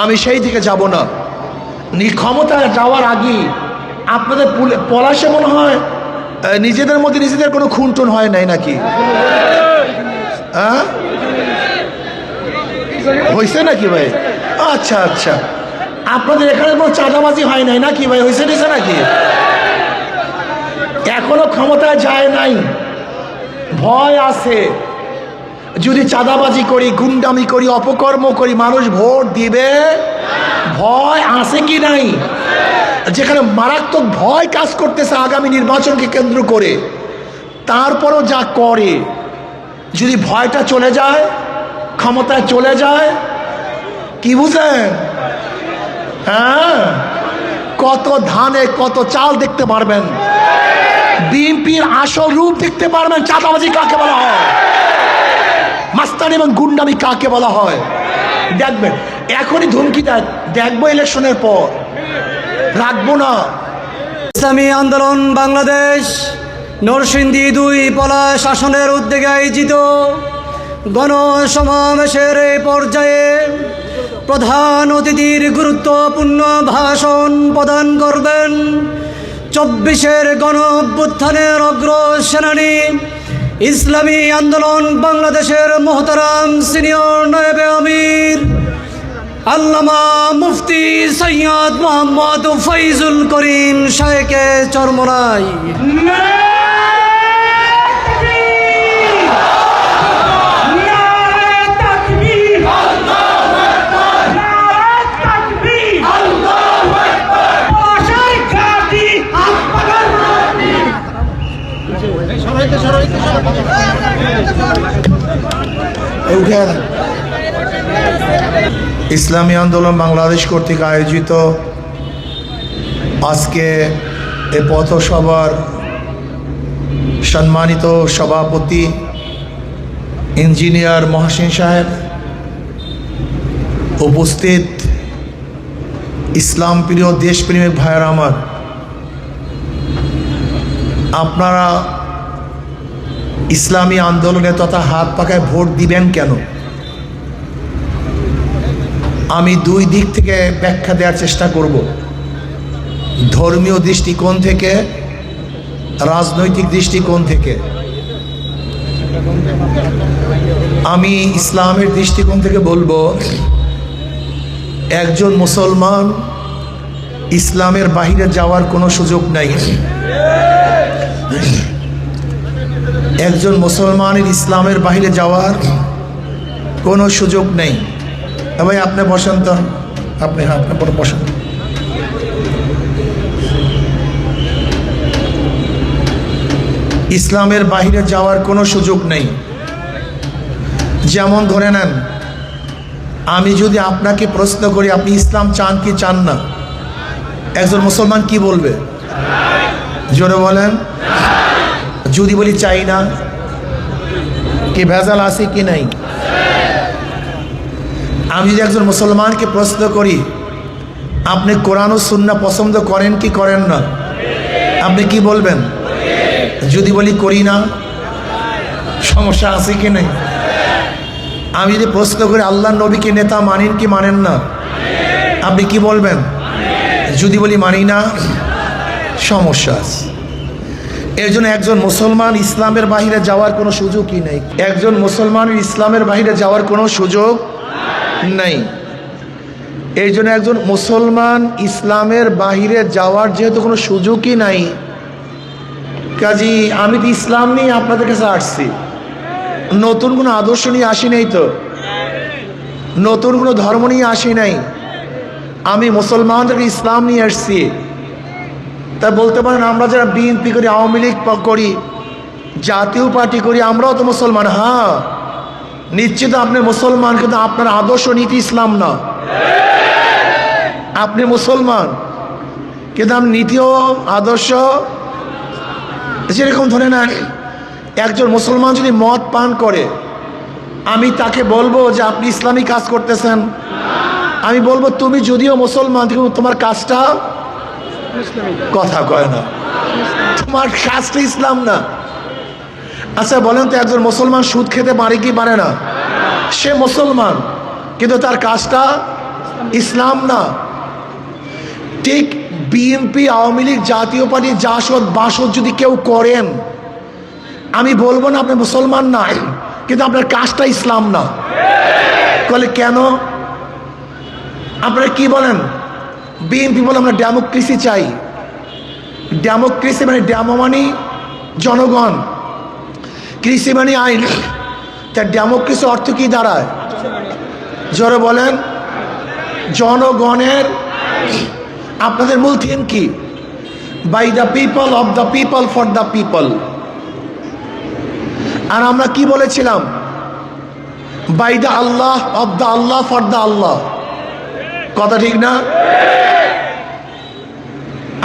আমি সেই দিকে যাব না। ক্ষমতায় যাওয়ার আগে আপনাদের পলাশে মনে হয় নিজেদের মধ্যে নিজেদের কোনো খুনটুন হয় নাই নাকি? হ্যাঁ, হয়েছে নাকি ভাই? আচ্ছা আচ্ছা, আপনাদের এখানে কোনো চাঁদাবাজি হয় নাই নাকি ভাই? হয়েছে দিছে নাকি? এখনো ক্ষমতায় যায় নাই, ভয় আছে। যদি চাঁদাবাজি করি, গুন্ডামি করি, অপকর্ম করি, মানুষ ভোট দিবে? ভয় আছে কি নাই? যেখানে মারাত্মক ভয় কাজ করতেছে আগামী নির্বাচনকে কেন্দ্র করে, তারপরও যা করে, যদি ভয়টা চলে যায়, ক্ষমতায় চলে যায়, কি বুঝেন? হ্যাঁ, কত ধানে কত চাল দেখতে পারবেন, বিএনপির আসল রূপ দেখতে পারবেন। চাঁদাবাজি কাকে বলা হয়, মাস্তানি এবং গুন্ডামি কাকে বলা হয় দেখবেন। এখনই ধমকি দেয়, দেখবো ইলেকশনের পর, রাখবো না। ইসলামী আন্দোলন বাংলাদেশ নরসিংদী ২ পলাশ আসনের উদ্যোগে আয়োজিত গণসমাবেশের এই পর্যায়ে প্রধান অতিথির গুরুত্বপূর্ণ ভাষণ প্রদান করবেন ২৪-এর গণ অভ্যুত্থানের অগ্রসেনানী ইসলামী আন্দোলন বাংলাদেশের মোহতারাম সিনিয়র নায়েবে আমির আল্লামা মুফতি সৈয়দ মোহাম্মদ ফৈজুল করিম শাহেকে চরমনাই। ইসলামী আন্দোলন বাংলাদেশ কর্তৃক আয়োজিত আজকে এ পথসভার সম্মানিত সভাপতি ইঞ্জিনিয়ার মহসিন সাহেব, উপস্থিত ইসলাম প্রিয় দেশপ্রেমিক ভাইয়ের আমার, আপনারা ইসলামী আন্দোলনে তথা হাত পাখায় ভোট দিবেন কেন? আমি ২ দিক থেকে ব্যাখ্যা দেওয়ার চেষ্টা করব, ধর্মীয় দৃষ্টিকোণ থেকে, রাজনৈতিক দৃষ্টিকোণ থেকে। আমি ইসলামের দৃষ্টিকোণ থেকে বলবো, একজন মুসলমান ইসলামের বাহিরে যাওয়ার কোনো সুযোগ নাই। একজন মুসলমানের ইসলামের বাহিরে যাওয়ার কোনো সুযোগ নেই। ভাই আপনি বসেন তো, আপনি পরে বসেন। ইসলামের বাহিরে যাওয়ার কোনো সুযোগ নেই। যেমন ধরে নেন, আমি যদি আপনাকে প্রশ্ন করি আপনি ইসলাম চান কি চান না, একজন মুসলমান কি বলবে? জোরে বলেন। যদি বলি চাই না, কি ভেজাল আছে কি নাই? আমি যদি একজন মুসলমানকে প্রশ্ন করি আপনি কোরআন ও সুন্নাহ পছন্দ করেন কি করেন না, আপনি কি বলবেন? যদি বলি করি না, সমস্যা আছে কি নাই? আমি যদি প্রশ্ন করি আল্লাহর নবীকে নেতা মানেন কি মানেন না, আপনি কি বলবেন? যদি বলি মানি না, সমস্যা আছে। এর জন্য একজন মুসলমান ইসলামের বাহিরে যাওয়ার কোনো সুযোগই নেই। একজন মুসলমানের ইসলামের বাহিরে যাওয়ার কোনো সুযোগ নেই। এই জন্য একজন মুসলমান ইসলামের বাহিরে যাওয়ার যেহেতু কোনো সুযোগই নাই, কাজী আমি তো ইসলাম নিয়ে আপনাদের কাছে আসছি, নতুন কোনো আদর্শ নিয়ে আসি নাই, তো নতুন কোনো ধর্ম নিয়ে আসি নাই, আমি মুসলমানদের ইসলাম নিয়ে আসছি। তা বলতে পারেন আমরা যারা বিএনপি করি, আওয়ামী লীগ করি, জাতীয় পার্টি করি, আমরাও তো মুসলমান। হ্যাঁ নিশ্চিত আপনি মুসলমান, কিন্তু আপনার আদর্শ নীতি ইসলাম না। আপনি মুসলমান কিন্তু আপনার নীতিও আদর্শ, যেরকম ধরে নেন একজন মুসলমান যদি মদ পান করে, আমি তাকে বলবো যে আপনি ইসলামী কাজ করতেছেন, আমি বলবো তুমি যদিও মুসলমান কিন্তু তোমার কাজটা, কথা কয় না, তোমার কাজটা ইসলাম না। আচ্ছা বলেন তো, একজন মুসলমান সুদ খেতে পারে কি পারে না? সে মুসলমান কিন্তু তার কাজটা ইসলাম না। ঠিক বিএনপি, আওয়ামী লীগ, জাতীয় পার্টি জাসদ বাসদ যদি কেউ করেন, আমি বলবো না আপনি মুসলমান না, কিন্তু আপনার কাজটা ইসলাম না। বলে কেন? আপনারা কি বলেন? বিএনপি বলে আমরা ডেমোক্রেসি চাই। ডেমোক্রেসি মানে ডেমো মানে জনগণ, কৃষি মানে আইন। তা ডেমোক্রেসি অর্থ কি দাঁড়ায়? জোরে বলেন। জনগণের। আপনাদের মূল থিম কি? By the people, of the people, for the people. আর আমরা কি বলেছিলাম? By the Allah, of the Allah, for the Allah. কথা ঠিক না?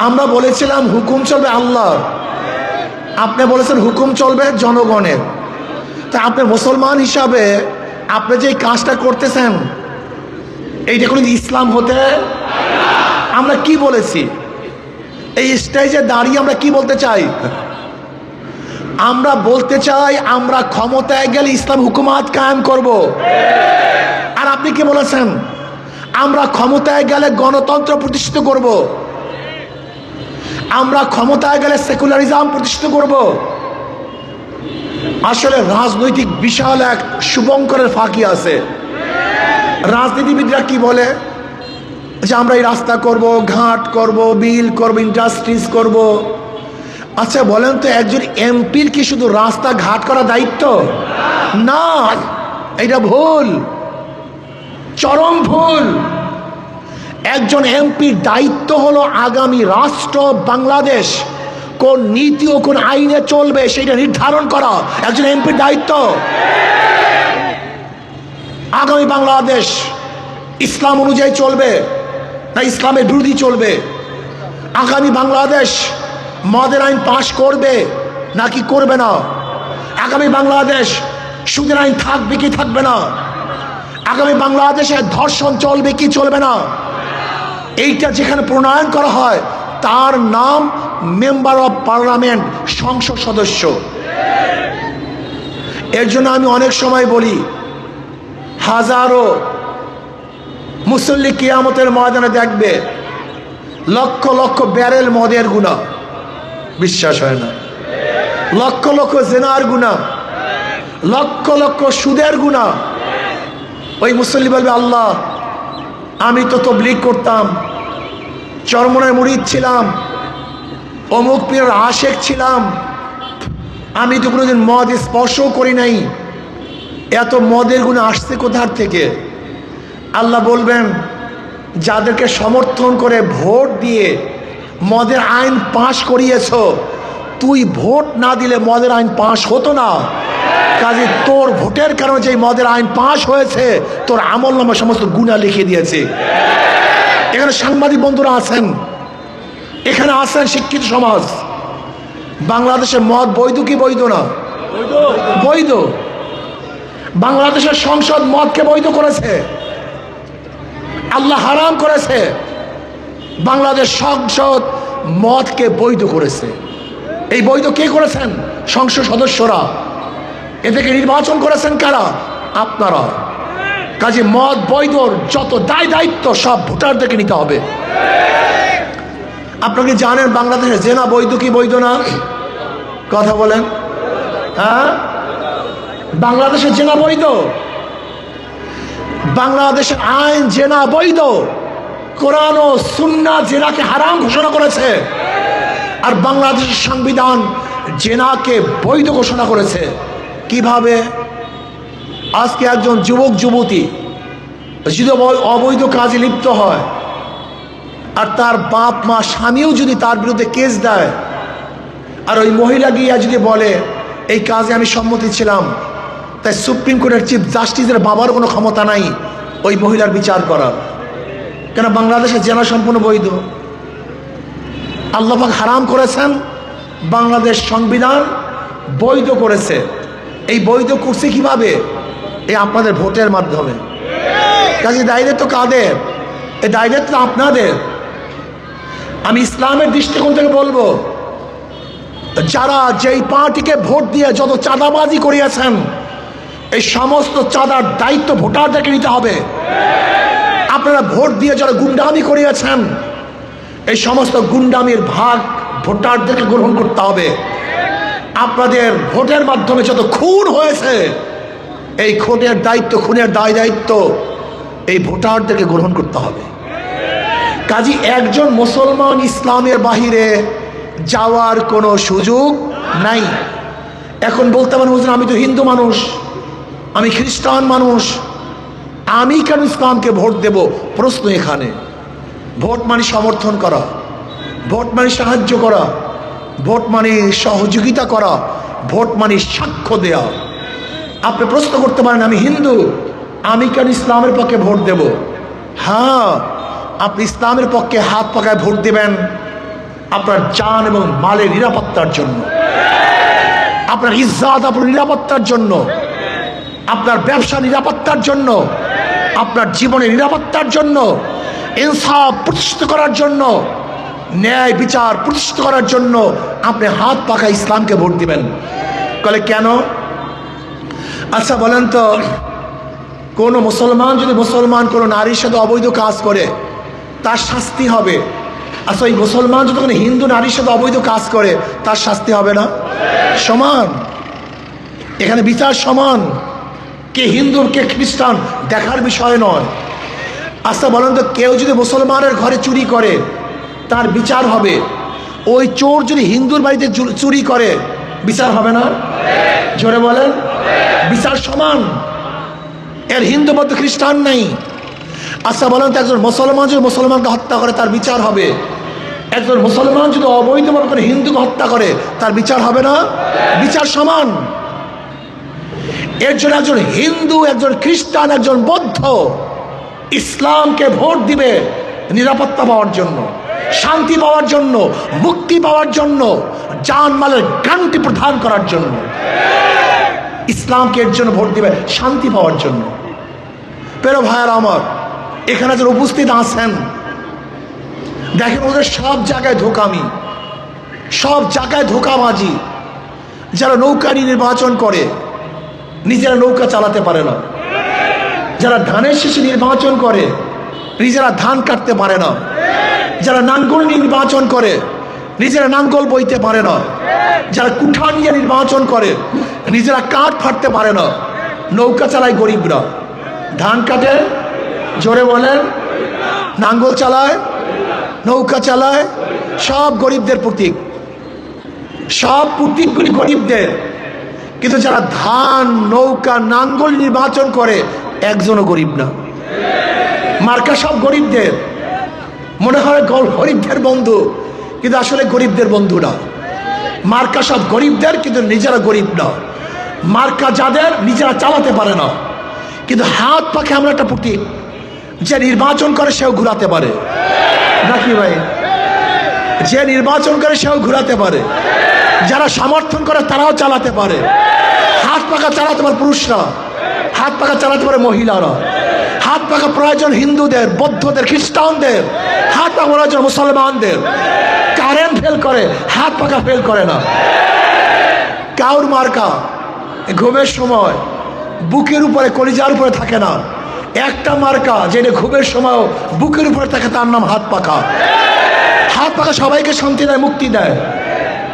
আমরা বলেছিলাম হুকুম চলবে আল্লাহর, আপনি বলেছেন হুকুম চলবে জনগণের। তা আপনি মুসলমান হিসাবে আপনি যে কাজটা করতেছেন, এইটা কোনো ইসলাম হতে? আমরা কি বলেছি? এই স্টেজে দাঁড়িয়ে আমরা কি বলতে চাই? আমরা বলতে চাই আমরা ক্ষমতায় গেলে ইসলাম হুকুমাত কায়েম করব। আর আপনি কি বলেছেন? আমরা ক্ষমতায় গেলে গণতন্ত্র প্রতিষ্ঠিত করব, আমরা ক্ষমতায় গেলে সেকুলারিজম প্রতিষ্ঠিত করব। আসলে রাজনৈতিক বিশাল এক শুভঙ্করের ফাঁকি আছে। রাজনীতিবিদরা কি বলে যে আমরা এই রাস্তা করব, ঘাট করব, বিল করব, ইন্ডাস্ট্রিজ করব। আচ্ছা বলেন তো, একজন এমপির কি শুধু রাস্তা ঘাট করা দায়িত্ব? না, এটা ভুল, চরম ভুল। একজন এমপির দায়িত্ব হলো আগামী রাষ্ট্র বাংলাদেশ কোন নীতি ও কোন আইনে চলবে সেটা নির্ধারণ করা একজন এমপির দায়িত্ব। আগামী বাংলাদেশ ইসলাম অনুযায়ী চলবে না ইসলামের বিরোধী চলবে? আগামী বাংলাদেশ মদের আইন পাশ করবে নাকি করবে না? আগামী বাংলাদেশ সুদের আইন থাকবে কি থাকবে না? আগামী বাংলাদেশে ধর্ষণ চলবে কি চলবে না? এইটা যেখানে প্রণয়ন করা হয় তার নাম মেম্বার অফ পার্লামেন্ট, সংসদ সদস্য। এর জন্য আমি অনেক সময় বলি, হাজারো মুসল্লি কিয়ামতের ময়দানে দেখবে লক্ষ লক্ষ ব্যারেল মদের গুনাহ, বিশ্বাস হয় না। লক্ষ লক্ষ জেনার গুনাহ, লক্ষ লক্ষ সুদের গুনাহ। ওই মুসল্লি বলবে, আল্লাহ আমি তো তাবলীগ করতাম, চরমনায় মুরিদ ছিলাম, অমুক পীরের আশেক ছিলাম, আমি তো কোনোদিন মদ স্পর্শও করি নাই, এত মদের গুণে আসছে কোথার থেকে? আল্লাহ বলবেন, যাদেরকে সমর্থন করে ভোট দিয়ে মদের আইন পাশ করিয়েছ, তুই ভোট না দিলে মদের আইন পাশ হতো না। কাজে তোর ভোটের কারণে যে মদের আইন পাশ হয়েছে, তোর আমলনামা সমস্ত গুনাহ লিখে দিয়েছে। এখানে সাংবাদিক বন্ধুরা আছেন, এখানে আছেন শিক্ষিত সমাজ। বাংলাদেশে মদ বৈধ কি বৈধ না? বৈধ। বাংলাদেশের সংসদ মদকে বৈধ করেছে, আল্লাহ হারাম করেছে। বাংলাদেশ সংসদ মদকে বৈধ করেছে। এই বৈধ কে করেছেন? সংসদ সদস্যরা। এ থেকে নির্বাচন করেছেন কারা? আপনারা। কাজে মদ বৈধর যত দায় দায়িত্ব সব ভোটারদেরকে নিতে হবে। আপনারা কি জানেন বাংলাদেশে জেনা বৈধ কি বৈধ না? কথা বলেন। হ্যাঁ, বাংলাদেশে জেনা বৈধ। বাংলাদেশের আইন জেনা বৈধ। কোরআন ও সুন্নাহ জেনাকে হারাম ঘোষণা করেছে, আর বাংলাদেশের সংবিধান জেনাকে বৈধ ঘোষণা করেছে। কিভাবে? আজকে একজন যুবক যুবতী যদি অবৈধ কাজে লিপ্ত হয়, আর তার বাপ মা স্বামীও যদি তার বিরুদ্ধে কেস দেয়, আর ওই মহিলা গিয়া যদি বলে এই কাজে আমি সম্মতি ছিলাম, তাই সুপ্রিম কোর্টের চিফ জাস্টিসের বাবার কোনো ক্ষমতা নাই ওই মহিলার বিচার করার। কেন? বাংলাদেশে জেনা সম্পূর্ণ বৈধ। আল্লাহ পাক হারাম করেছেন, বাংলাদেশ সংবিধান বৈধ করেছে। এই বৈধ করছে কিভাবে? এই আপনাদের ভোটের মাধ্যমে। কাজে দায়িত্ব কাদের? এই দায়িত্ব আপনাদের। আমি ইসলামের দৃষ্টিকোণ থেকে বলবো, যারা যেই পার্টিকে ভোট দিয়ে যত চাঁদাবাজি করিয়েছেন, এই সমস্ত চাঁদার দায়িত্ব ভোটারদেরকে নিতে হবে। আপনারা ভোট দিয়ে যারা গুন্ডামি করিয়েছেন, এই সমস্ত গুন্ডামির ভাগ ভোটারদেরকে গ্রহণ করতে হবে। আপনাদের ভোটের মাধ্যমে যত খুন হয়েছে, এই খুনের দায়িত্ব, খুনের দায় দায়িত্ব এই ভোটারদেরকে গ্রহণ করতে হবে। কাজী একজন মুসলমান ইসলামের বাহিরে যাওয়ার কোনো সুযোগ নাই। এখন বলতে পারেন হুজুর আমি তো হিন্দু মানুষ, আমি খ্রিস্টান মানুষ, আমি কেন ইসলামকে ভোট দেব? প্রশ্ন এখানে। ভোট মানে সমর্থন করা, ভোট মানে সাহায্য করা, ভোট মানে সহযোগিতা করা, ভোট মানে সাক্ষ্য দেয়া। আপনি প্রশ্ন করতে পারেন আমি হিন্দু, আমি কেন ইসলামের পক্ষে ভোট দেব? হ্যাঁ, আপনি ইসলামের পক্ষে হাত পাকায় ভোট দেবেন আপনার জান এবং মালের নিরাপত্তার জন্য, আপনার ইজ্জত আপনার নিরাপত্তার জন্য, আপনার ব্যবসা নিরাপত্তার জন্য, আপনার জীবনের নিরাপত্তার জন্য, ইনসাফ প্রতিষ্ঠিত করার জন্য, ন্যায় বিচার প্রতিষ্ঠিত করার জন্য আপনি হাত পাকা ইসলামকে ভোট দিবেন। বলে কেন? আচ্ছা বলেন তো, কোনো মুসলমান যদি কোনো নারীর সাথে অবৈধ কাজ করে তার শাস্তি হবে। আচ্ছা ওই মুসলমান যদি কোনো হিন্দু নারীর সাথে অবৈধ কাজ করে তার শাস্তি হবে না? সমান, এখানে বিচার সমান। কে হিন্দু কে খ্রিস্টান দেখার বিষয় নয়। আচ্ছা বলেন তো, কেউ যদি মুসলমানের ঘরে চুরি করে তার বিচার হবে, ওই চোর যদি হিন্দুর বাড়িতে চুরি করে বিচার হবে না? জোরে বলেন, বিচার সমান। এর হিন্দু মধ্যে খ্রিস্টান নেই। আচ্ছা বলেন তো, একজন মুসলমান যদি মুসলমানকে হত্যা করে তার বিচার হবে, একজন মুসলমান যদি অবৈধভাবে করে হিন্দুকে হত্যা করে তার বিচার হবে না? বিচার সমান। এর জন্য একজন হিন্দু, একজন খ্রিস্টান, একজন বৌদ্ধ ইসলামকে ভোট দিবে নিরাপত্তা পাওয়ার জন্য, শান্তি পাওয়ার জন্য, মুক্তি পাওয়ার জন্য, জানমালের গ্যারান্টি প্রদান করার জন্য। ইসলামকে এর জন্য ভোট দিবে শান্তি পাওয়ার জন্য। প্রিয় ভাইয়েরা আমার, এখানে যারা উপস্থিত আছেন দেখেন ওদের সব জায়গায় ধোকামি, সব জায়গায় ধোকাবাজি। যারা নৌকা নির্বাচন করে নিজেরা নৌকা চালাতে পারে না, যারা ধানের শীষে নির্বাচন করে নিজেরা ধান কাটতে পারে না, যারা নাঙ্গল নির্বাচন করে নিজেরা নাঙ্গল বইতে পারে না, যারা কুঠা নিয়ে নির্বাচন করে নিজেরা কাঠ ফাটতে পারে না, নৌকা চালায় গরিবরা, ধান কাটে, জোরে বলেন, নাঙ্গল চালায়, নৌকা চালায়, সব গরিবদের প্রতীক, সব প্রতীকগুলি গরিবদের। কিন্তু যারা ধান, নৌকা, নাঙ্গল নির্বাচন করে একজনও গরিব না। মার্কা সব গরিবদের, মনে হয় গরিবদের বন্ধু, কিন্তু আসলে গরিবদের বন্ধু না। মার্কা সব গরিবদের, কিন্তু নিজেরা গরিব না। মার্কা যাদের নিজেরা চালাতে পারে না, কিন্তু হাত পাখে আমরা একটা প্রতীক, যে নির্বাচন করে সেও ঘুরাতে পারে নাকি ভাই? যে নির্বাচন করে সেও ঘুরাতে পারে, যারা সমর্থন করে তারাও চালাতে পারে। হাত পাখা চালাতে পারে পুরুষরা, হাত পাখা চালাতে পারে মহিলারা, হাত পাখা প্রয়োজন হিন্দুদের, বৌদ্ধদের, খ্রিস্টানদের, হাত পাখা প্রয়োজন মুসলমানদের। কারেন্ট ফেল করে, হাত পাখা ফেল করে না। কাউর মার্কা ঘুমের সময় বুকের উপরে, কলিজার উপরে থাকে না। একটা মার্কা যেটা ঘুমের সময় বুকের উপরে থাকে, তার নাম হাত পাখা। হাত পাখা সবাইকে শান্তি দেয়, মুক্তি দেয়।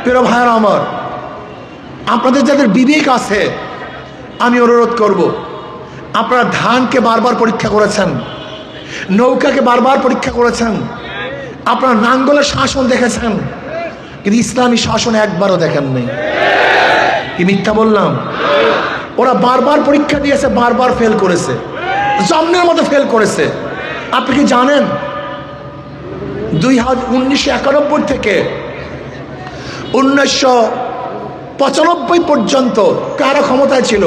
প্রিয় ভাইয়েরা আমার, আপনাদের যাদের বিবেক আছে আমি অনুরোধ করব, আপনারা ধানকে বারবার পরীক্ষা করেছেন, নৌকাকে বারবার পরীক্ষা করেছেন, আপনারা নাঙ্গলের শাসন দেখেছেন, কিন্তু ইসলামী শাসন একবারও দেখেন নাই। কি মিথ্যা বললাম? ওরা বারবার পরীক্ষা দিয়েছে, বারবার ফেল করেছে, জন্মের মতো ফেল করেছে। আপনি কি জানেন 1991 থেকে 1995 পর্যন্ত কারা ক্ষমতায় ছিল?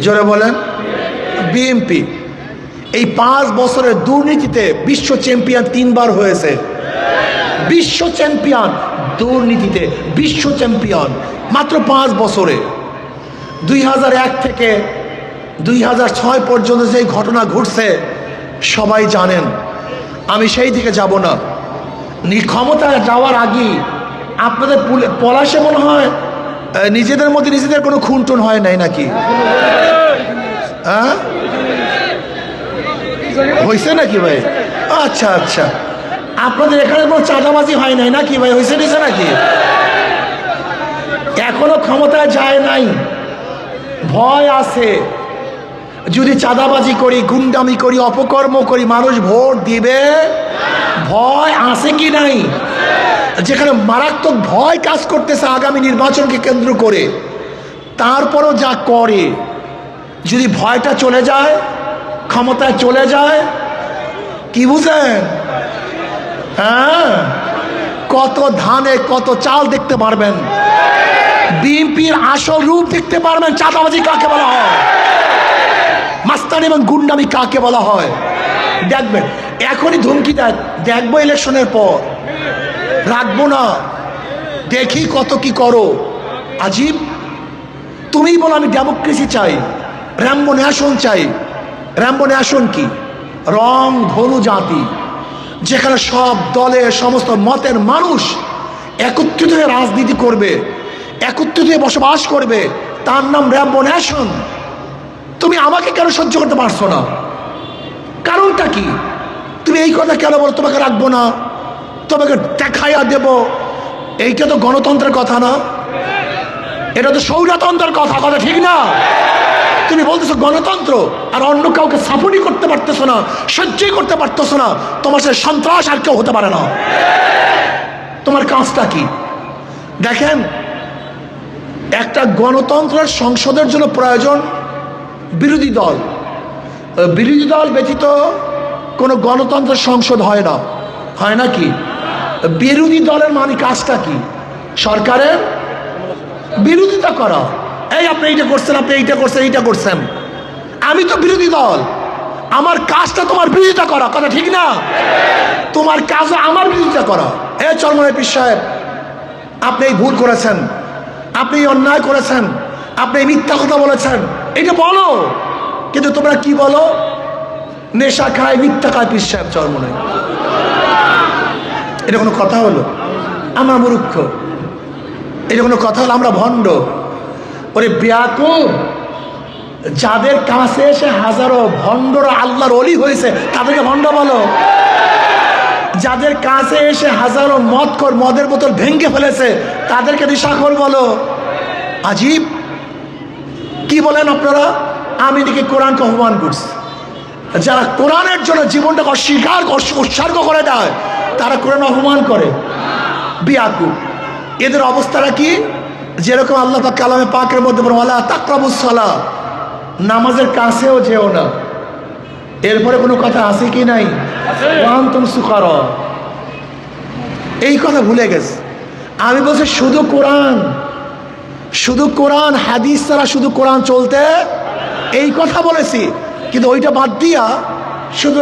জোরে বলেন। বিএনপি। এই 5 বছরের দুর্নীতিতে বিশ্ব চ্যাম্পিয়ন 3 বার হয়েছে। বিশ্ব চ্যাম্পিয়ন দুর্নীতিতে, বিশ্ব চ্যাম্পিয়ন মাত্র 5 বছরে। 2001 থেকে 2006 পর্যন্ত যে ঘটনা ঘটছে সবাই জানেন, আমি সেই দিকে যাব না। ক্ষমতায় যাওয়ার আগে আপনাদের পলাশে মনে হয় নিজেদের মধ্যে নিজেদের কোনো খুনটুন হয় নাই নাকি? হ্যাঁ, হয়েছে নাকি ভাই? আচ্ছা আচ্ছা, আপনাদের এখানে কোনো চাঁদাবাজি হয় নাই নাকি ভাই? হয়েছে দিয়েছে নাকি? এখনো ক্ষমতায় যায় নাই, ভয় আছে। যদি চাঁদাবাজি করি, গুন্ডামি করি, অপকর্ম করি, মানুষ ভোট দিবে? ভয় আছে কি নাই? যেখানে মারাত্মক ভয় কাজ করতেছে আগামী নির্বাচনকে কেন্দ্র করে, তারপরও যা করে, যদি ভয়টা চলে যায়, ক্ষমতায় চলে যায়, কি বুঝেন? হ্যাঁ, কত ধানে কত চাল দেখতে পারবেন, বিএনপির আসল রূপ দেখতে পারবেন। চাঁদাবাজি কাকে বলা হয়, মাস্তানি এবং গুন্ডামি কাকে বলা হয় দেখবেন। এখনই ধমকি দেয়, দেখবো ইলেকশনের পর, রাখবো না, দেখি কত কি করো। আজীব, তুমিই বলো আমি ডেমোক্রেসি চাই, র্যাম্বো ন্যাশন চাই। র্যাম্বো ন্যাশন কি? রং ধনু জাতি, যেখানে সব দলে সমস্ত মতের মানুষ একত্রিত হয়ে রাজনীতি করবে, একত্রিত হয়ে বসবাস করবে, তার নাম র্যাম্বো ন্যাশন। তুমি আমাকে কেন সহ্য করতে পারছো না? কারণটা কি? তুমি এই কথা কেন বলো তোমাকে রাখবো না, তোমাকে দেখাইয়া দেব? এইটা তো গণতন্ত্রের কথা না, এটা তো স্বৈরতন্ত্রের কথা, কথা ঠিক না? তুমি বলতেছো গণতন্ত্র, আর অন্য কাউকে সাপোর্টই করতে পারতেছো না, সহ্যই করতে পারতেছো না। তোমার সাথে সন্ত্রাস আর কেউ হতে পারে না। তোমার কাজটা কি? দেখেন, একটা গণতন্ত্রের সংসদের জন্য প্রয়োজন বিরোধী দল। বিরোধী দল ব্যতীত কোনো গণতন্ত্রের সংসদ হয় না, হয় না কি? বিরোধী দলের মানে কাজটা কি? সরকারের বিরোধিতা করা। এই আপনি এইটা করছেন, আপনি এইটা করছেন, এইটা করছেন। আমি তো বিরোধী দল, আমার কাজটা তোমার বিরোধিতা করা, কথা ঠিক না? তোমার কাজ আমার বিরোধিতা করা। এই চরমনাই পীর সাহেব, আপনি এই ভুল করেছেন, আপনি এই অন্যায় করেছেন, আপনি এই মিথ্যা কথা বলেছেন, এটা বলো। কিন্তু তোমরা কি বলো? নেশা খায়, মিথ্যা খায় পীর সাহেব চরমনাই। এটা কোনো কথা হলো? আমরা মূর্খ, এটা কোনো কথা হলো? আমরা ভণ্ড। ওরে বেয়াকুব, যাদের কাছে এসে হাজারো ভণ্ডরা আল্লাহর ওলি হয়েছে, তাদেরকে ভণ্ড বলো? যাদের কাছে এসে হাজারো মদখোর মদের বোতল ভেঙে ফেলেছে, তাদেরকে নেশাখোর বলো? আজীব, কি বলেন আপনারা? আমি নাকি কোরআনকে অপমান করছি। যারা কোরআনের জন্য জীবনটাকে অস্বীকার উৎসর্গ করে দেয়, তারা কোরআন অপমান করে। বেয়াকুব, এদের অবস্থাটা কি? যেরকম আল্লাহ পাক কালামে পাকের মধ্যে বলেন, ওয়ালা তাকরাবুস সালাহ, নামাজের কাছেও যেও না। এরপরে কোনো কথা আছে কি নাই? ওয়া আনতুম সুকারা, এই কথা ভুলে গেছে। আমি বলছি শুধু কোরআন, শুধু কোরআন, হাদিস ছাড়া শুধু কোরআন চলতে, এই কথা বলেছি। কিন্তু ওইটা বাদ দিয়া শুধু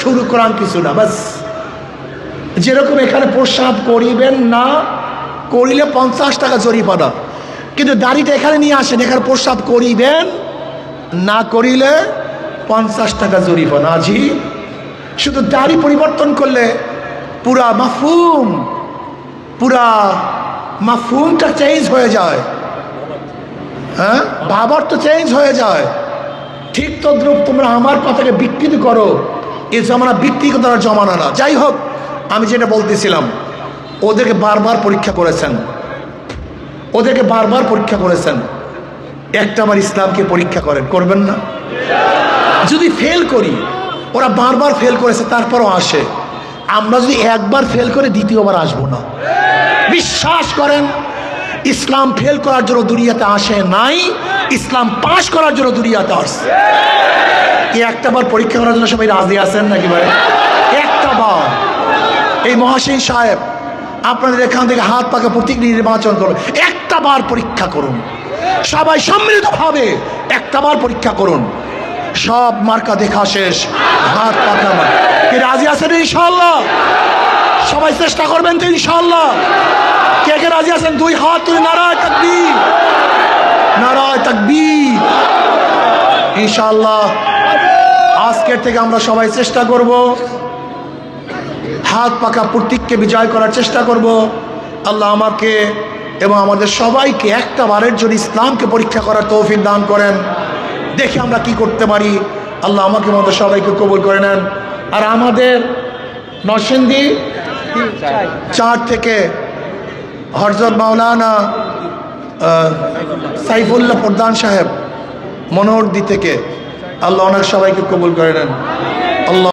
শুধু কোরআন কিছু না, বাস। যেরকম এখানে প্রস্রাব করিবেন না, করিলে 50 টাকা জরিমানা। কিন্তু দাড়িটা এখানে নিয়ে আসেন, এখানে প্রস্রাব করিবেন না, করিলে 50 টাকা জরিমানা। জি, শুধু দাড়ি পরিবর্তন করলে পুরা মাফহুমটা চেঞ্জ হয়ে যায়। হ্যাঁ, ভাবার তো চেঞ্জ হয়ে যায়। ঠিক তদ্রুপ তোমরা আমার কথাকে বিকৃত করো, এই জমানা বিকৃত করার জমানা না। যাই হোক, আমি যেটা বলতেছিলাম, ওদেরকে বারবার পরীক্ষা করেছেন, ওদেরকে বারবার পরীক্ষা করেছেন। একটাবার ইসলামকে পরীক্ষা করেন, করবেন না? যদি ফেল করি, ওরা বারবার ফেল করেছে, তারপরও আসে। আমরা যদি একবার ফেল করে দ্বিতীয়বার আসবো না। বিশ্বাস করেন, ইসলাম ফেল করার জন্য দুনিয়াতে আসে নাই, ইসলাম পাস করার জন্য দুনিয়াতে আসছে। এই একটাবার পরীক্ষা করার জন্য সবাই রাজি আছেন নাকি ভাই? একটাবার। এই মহাসিন সাহেব, আপনাদের এখান থেকে হাত পাকা প্রতীক নির্বাচন করুন, একটাবার পরীক্ষা করুন, সবাই সম্মিলিতভাবে একটাবার পরীক্ষা করুন। সব মার্কা দেখা শেষ, হাত পাকা মার্কা। কি রাজি আছেন ইনশাআল্লাহ? সবাই চেষ্টা করবেন তো ইনশাআল্লাহ? কে কে রাজি আছেন? দুই হাত তুলে নারায়ে তাকবীর, নারায়ে তাকবীর। ইনশাআল্লাহ আজকের থেকে আমরা সবাই চেষ্টা করব, হাত পাকা প্রতীককে বিজয় করার চেষ্টা করব। আল্লাহ আমাকে এবং আমাদের সবাইকে একটা বারের জন্য ইসলামকে পরীক্ষা করার তৌফিক দান করেন। দেখি আমরা কি করতে পারি। আল্লাহ আমাকে মতো সবাইকে কবুল করে নেন। আর আমাদের নরসিংদী 4 থেকে হযরত মাওলানা সাইফুল্লাহ প্রধান সাহেব মনোহরদী থেকে, আল্লাহ ওনার সবাইকে কবুল করে নেন। আল্লাহ